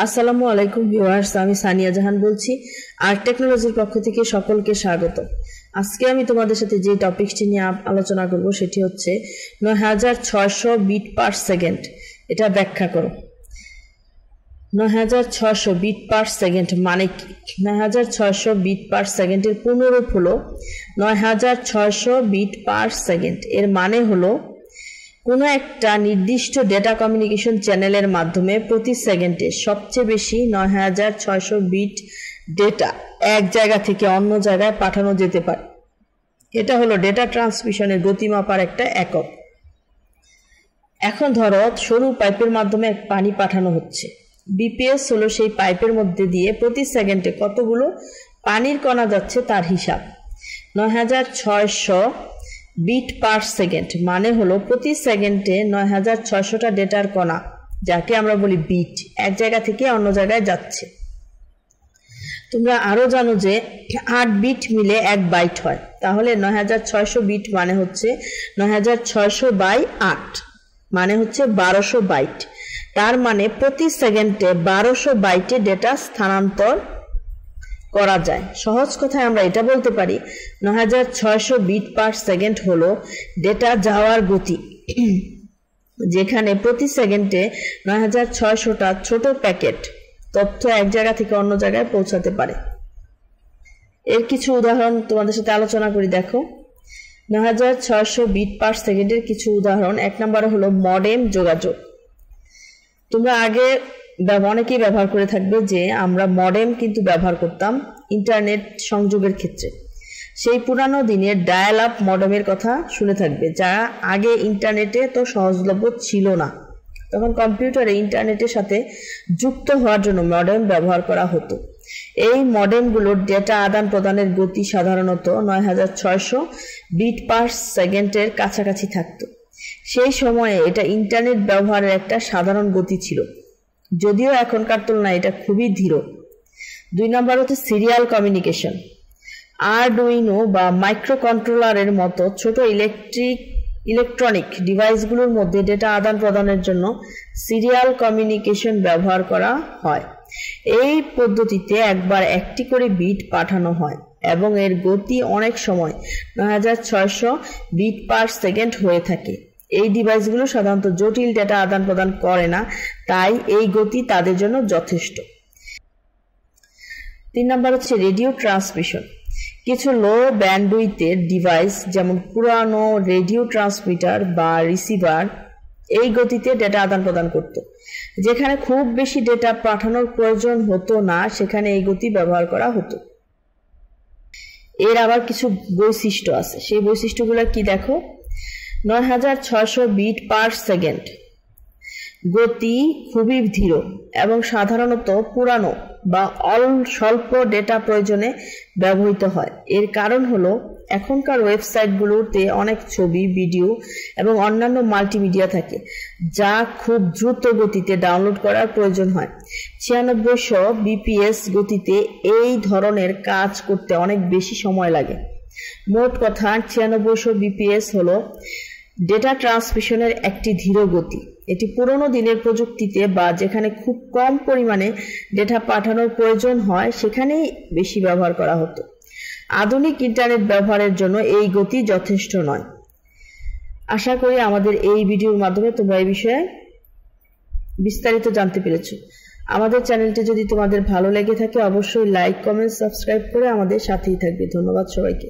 আসসালামু আলাইকুম ভিউয়ার্স, আমি সানিয়া জাহান বলছি। আর টেকনোলজির পক্ষ থেকে সকলকে স্বাগত। আজকে আমি তোমাদের সাথে যে টপিকটি নিয়ে আলোচনা করব সেটি হচ্ছে 9600 বিট পার সেকেন্ড। এটা ব্যাখ্যা করো। 9600 বিট পার সেকেন্ড মানে কি? 9600 বিট পার সেকেন্ডের পূর্ণরূপ হলো 9600 বিট পার সেকেন্ড। এর মানে হলো কোনো একটা নির্দিষ্ট ডেটা কমিউনিকেশন চ্যানেলের মাধ্যমে প্রতি সেকেন্ডে সবচেয়ে বেশি 9600 বিট ডেটা এক জায়গা থেকে অন্য জায়গায় পাঠানো যেতে পারে। এটা হলো ডেটা ট্রান্সমিশনের গতি মাপার একটা একক। এখন ধরো সরু পাইপের মাধ্যমে পানি পাঠানো হচ্ছে। বিপিএস হলো সেই পাইপের মধ্যে দিয়ে প্রতি সেকেন্ডে কতগুলো পানির কণা যাচ্ছে তার হিসাব। 9600 বিট পার সেকেন্ড মানে হলো প্রতি সেকেন্ডে 9600টা ডেটার কণা, যাকে আমরা বলি বিট, এক জায়গা থেকে অন্য জায়গায় যাচ্ছে। তোমরা আরো জানো যে 8 বিট মিলে 1 বাইট হয়, তাহলে 9600 বিট মানে হচ্ছে 9600 বাই 8 মানে হচ্ছে 1200 বাইট। তার মানে প্রতি সেকেন্ডে 1200 বাইটে ডেটা স্থানান্তর করা যায়। সহজ কথায় আমরা এটা বলতে পারি 9600 বিট পার সেকেন্ড হলো ডেটা যাওয়ার গতি, যেখানে প্রতি সেকেন্ডে 9600টা ছোট প্যাকেট তথ্য এক জায়গা থেকে অন্য জায়গায় পৌঁছাতে পারে। এর কিছু উদাহরণ তোমাদের সাথে আলোচনা করি। দেখো 9600 বিট পার সেকেন্ডের কিছু উদাহরণ। 1 নম্বরে হলো মডেম যোগাযোগ। তোমরা আগে অনেকেই ব্যবহার করে থাকবে যে আমরা মডেম কিন্তু ব্যবহার করতাম ইন্টারনেট সংযোগের ক্ষেত্রে। সেই পুরানো দিনের ডায়াল আপ মডেমের কথা শুনে থাকবে, যা আগে ইন্টারনেটে তো সহজলভ্য ছিল না। তখন কম্পিউটারে ইন্টারনেটের সাথে যুক্ত হওয়ার জন্য মডেম ব্যবহার করা হতো। এই মডেমগুলোর ডেটা আদান প্রদানের গতি সাধারণত 9600 বিট পার সেকেন্ডের কাছাকাছি থাকতো। সেই সময়ে এটা ইন্টারনেট ব্যবহারের একটা সাধারণ গতি ছিল, যদিও এখনকার তুলনায় এটা খুবই ধীর। 2 নম্বর হচ্ছে সিরিয়াল কমিউনিকেশন। আরডুইনো বা মাইক্রো কন্ট্রোলারের মতো ছোট ইলেকট্রনিক ডিভাইসগুলোর মধ্যে ডেটা আদান প্রদানের জন্য সিরিয়াল কমিউনিকেশন ব্যবহার করা হয়। এই পদ্ধতিতে একবার একটি করে বিট পাঠানো হয় এবং এর গতি অনেক সময় 9600 বিট পার সেকেন্ড হয়ে থাকে। এই ডিভাইসগুলো সাধারণত জটিল ডেটা আদান প্রদান করে না, তাই এই গতি তাদের জন্য যথেষ্ট। 3 নম্বর হচ্ছে রেডিও ট্রান্সমিশন। কিছু লো ব্যান্ডউইথের ডিভাইস যেমন পুরানো রেডিও ট্রান্সমিটার বা রিসিভার এই গতিতে ডেটা আদান প্রদান করত। যেখানে খুব বেশি ডেটা পাঠানোর প্রয়োজন হতো না, সেখানে এই গতি ব্যবহার করা হতো। এর আবার কিছু বৈশিষ্ট্য আছে, সেই বৈশিষ্ট্যগুলো কি দেখো। 9600 বিট পার সেকেন্ড গতি খুবই ধীর এবং সাধারণত পুরানো বা স্বল্প ডেটা প্রয়োজনে ব্যবহৃত হয়। এর কারণ হলো এখনকার ওয়েবসাইটগুলোতে অনেক ছবি, ভিডিও এবং অন্যান্য মাল্টিমিডিয়া থাকে, যা খুব দ্রুত গতিতে ডাউনলোড করার প্রয়োজন হয়। 9600 বিপিএস গতিতে এই ধরনের কাজ করতে অনেক বেশি সময় লাগে। মোট কথা 9600 বিপিএস হলো ডেটা ট্রান্সমিশনের একটি ধীর গতি। এটি পুরনো দিনের প্রযুক্তিতে বা যেখানে খুব কম পরিমাণে ডেটা পাঠানোর প্রয়োজন হয় সেখানেই বেশি ব্যবহার করা হতো। আধুনিক ইন্টারনেট ব্যবহারের জন্য এই গতি যথেষ্ট নয়। আশা করি আমাদের এই ভিডিওর মাধ্যমে তোমরা এই বিষয়ে বিস্তারিত জানতে পেরেছো। আমাদের চ্যানেলটি যদি তোমাদের ভালো লেগে থাকে অবশ্যই লাইক, কমেন্ট, সাবস্ক্রাইব করে আমাদের সাথেই থাকবে। ধন্যবাদ সবাইকে।